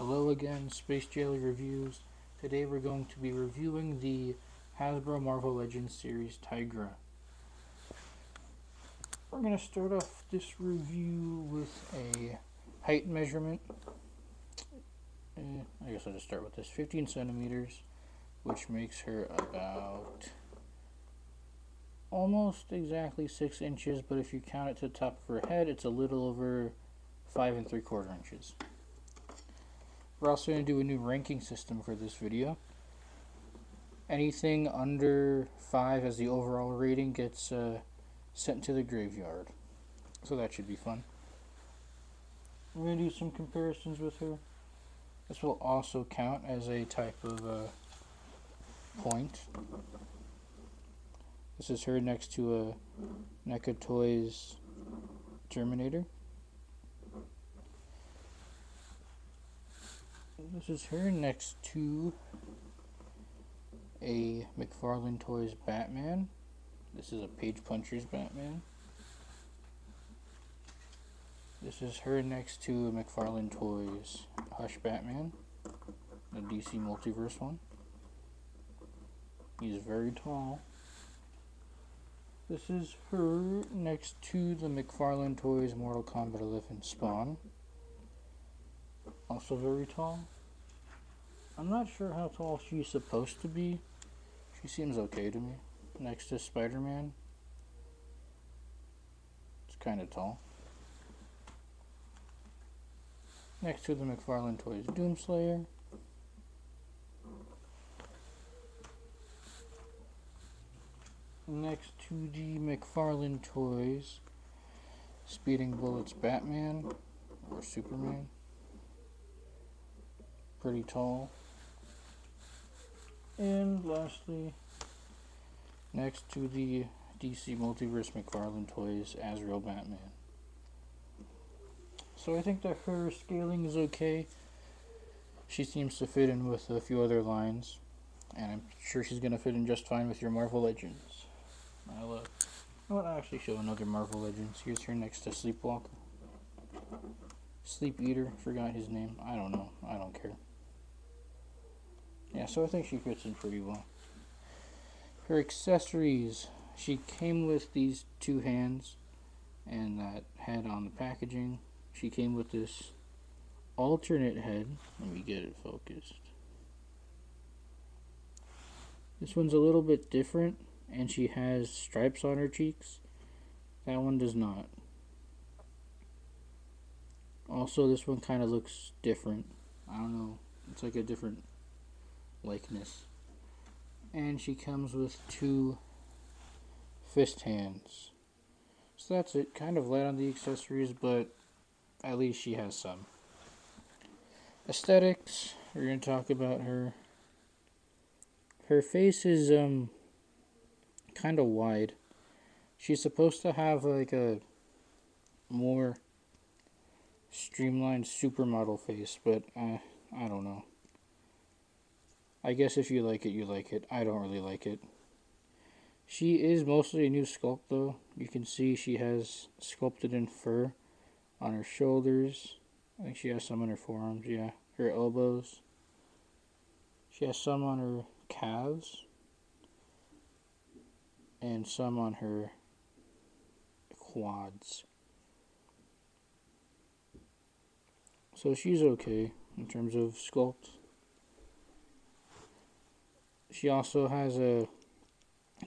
Hello again, Space Jailer Reviews. Today we're going to be reviewing the Hasbro Marvel Legends series Tigra. We're going to start off this review with a height measurement. I guess I'll just start with this. 15 centimeters, which makes her about almost exactly 6 inches, but if you count it to the top of her head, it's a little over 5 3/4 inches. We're also going to do a new ranking system for this video. Anything under 5 as the overall rating gets sent to the graveyard. So that should be fun. We're going to do some comparisons with her. This will also count as a type of point. This is her next to a NECA Toys Terminator. This is her next to a McFarlane Toys Batman. This is a Page Puncher's Batman. This is her next to a McFarlane Toys Hush Batman, the DC Multiverse one. He's very tall. This is her next to the McFarlane Toys Mortal Kombat 11 Spawn. Also very tall. I'm not sure how tall she's supposed to be. She seems okay to me. Next to Spider-Man. It's kind of tall. Next to the McFarlane Toys Doomslayer. Next to the McFarlane Toys Speeding Bullets Batman or Superman. Pretty tall. And lastly, next to the DC Multiverse McFarlane Toys Azrael Batman. So I think that her scaling is okay. She seems to fit in with a few other lines, and I'm sure she's going to fit in just fine with your Marvel Legends. I want to actually show another Marvel Legends. Here's her next to Sleepwalker. Sleep Eater, forgot his name. I don't know. I don't care. Yeah, so I think she fits in pretty well. Her accessories. She came with these two hands and that head on the packaging. She came with this alternate head. Let me get it focused. This one's a little bit different, and she has stripes on her cheeks. That one does not. Also, this one kind of looks different. I don't know. It's like a different likeness. And she comes with two fist hands. So that's it. Kind of light on the accessories, but at least she has some. Aesthetics. We're going to talk about her. Her face is kind of wide. She's supposed to have like a more streamlined supermodel face, but I don't know. I guess if you like it, you like it. I don't really like it. She is mostly a new sculpt though. You can see she has sculpted in fur on her shoulders. I think she has some on her forearms, yeah. Her elbows. She has some on her calves. And some on her quads. So she's okay in terms of sculpt. She also has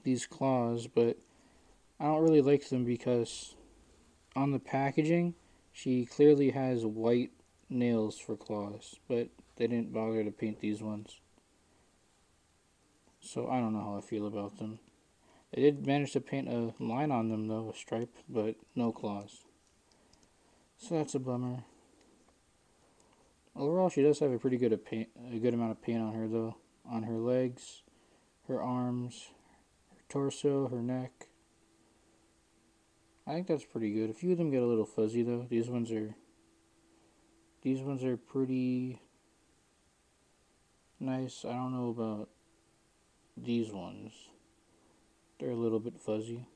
these claws, but I don't really like them because on the packaging, she clearly has white nails for claws, but they didn't bother to paint these ones. So I don't know how I feel about them. They did manage to paint a line on them though, a stripe, but no claws. So that's a bummer. Overall, she does have a pretty good amount of paint on her though. On her legs, her arms, her torso, her neck. I think that's pretty good. A few of them get a little fuzzy though. These ones are pretty nice. I don't know about these ones. They're a little bit fuzzy.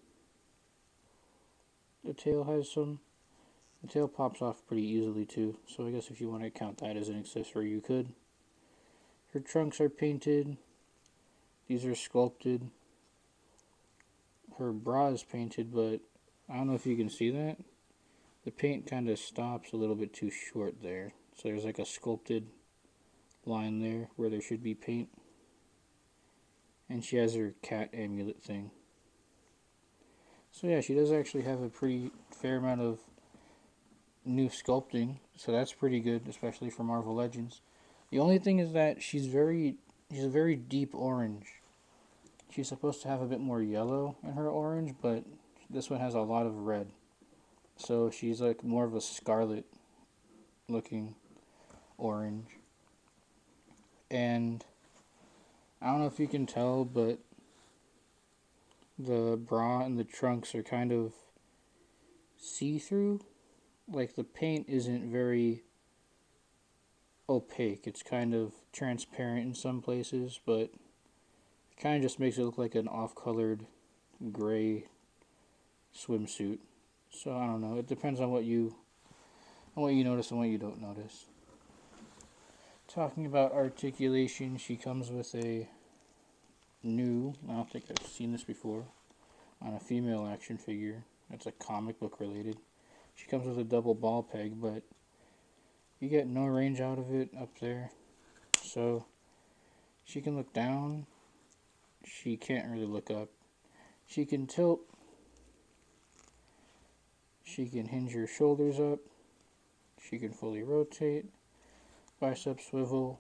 The tail has some The tail pops off pretty easily too, so I guess if you want to count that as an accessory, you could. Her trunks are painted. These are sculpted. Her bra is painted, but I don't know if you can see that. The paint kind of stops a little bit too short there. So there's like a sculpted line there where there should be paint. And she has her cat amulet thing. So yeah, she does actually have a pretty fair amount of new sculpting. So that's pretty good, especially for Marvel Legends. The only thing is that she's a very deep orange. She's supposed to have a bit more yellow in her orange, but this one has a lot of red. So she's like more of a scarlet looking orange. And I don't know if you can tell, but the bra and the trunks are kind of see-through. Like the paint isn't very opaque. It's kind of transparent in some places, but it kind of just makes it look like an off-colored gray swimsuit. So I don't know. It depends on what you notice and what you don't notice. Talking about articulation, she comes with a new, I don't think I've seen this before, on a female action figure. It's a comic book related. She comes with a double ball peg, but you get no range out of it up there. So she can look down. She can't really look up. She can tilt. She can hinge her shoulders up. She can fully rotate. Bicep swivel.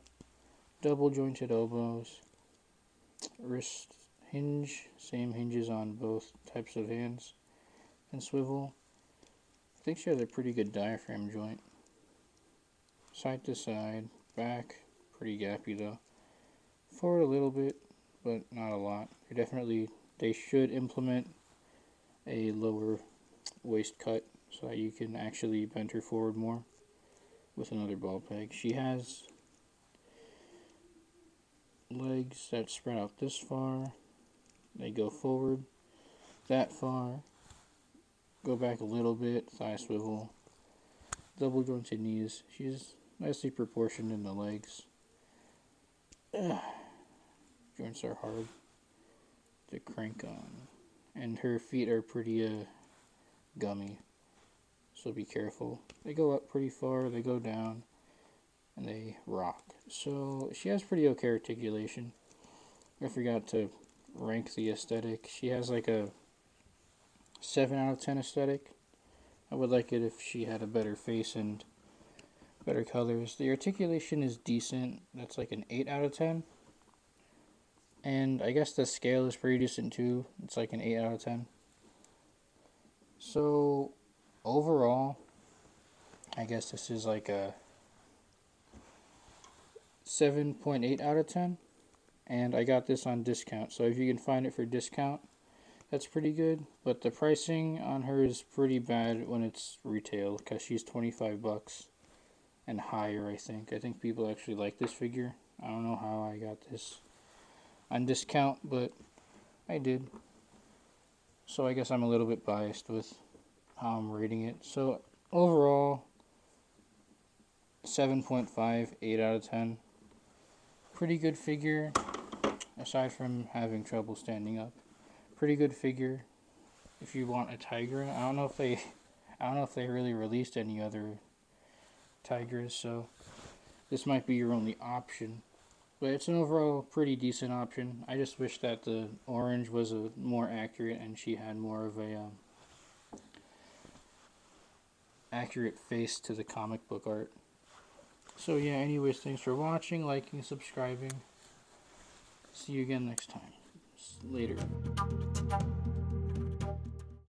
Double jointed elbows. Wrist hinge. Same hinges on both types of hands. And swivel. I think she has a pretty good diaphragm joint. Side to side. Back. Pretty gappy though. Forward a little bit, but not a lot. They should implement a lower waist cut so that you can actually bend her forward more with another ball peg. She has legs that spread out this far. They go forward that far. Go back a little bit. Thigh swivel. Double jointed knees. She's nicely proportioned in the legs. Joints are hard to crank on. And her feet are pretty gummy. So be careful. They go up pretty far, they go down, and they rock. So she has pretty okay articulation. I forgot to rank the aesthetic. She has like a 7 out of 10 aesthetic. I would like it if she had a better face and better colors. The articulation is decent. That's like an 8 out of 10. And I guess the scale is pretty decent too. It's like an 8 out of 10. So overall, I guess this is like a 7.8 out of 10. And I got this on discount. So if you can find it for discount, that's pretty good. But the pricing on her is pretty bad when it's retail, because she's 25 bucks and higher, I think. I think people actually like this figure. I don't know how I got this on discount, but I did. So I guess I'm a little bit biased with how I'm rating it. So overall, 7.5, 8 out of 10. Pretty good figure, aside from having trouble standing up. Pretty good figure. If you want a Tigra, I don't know if they really released any other Tigras, so this might be your only option. But it's an overall pretty decent option. I just wish that the orange was more accurate and she had more of a accurate face to the comic book art. So yeah, anyways, thanks for watching, liking, subscribing. See you again next time. Later.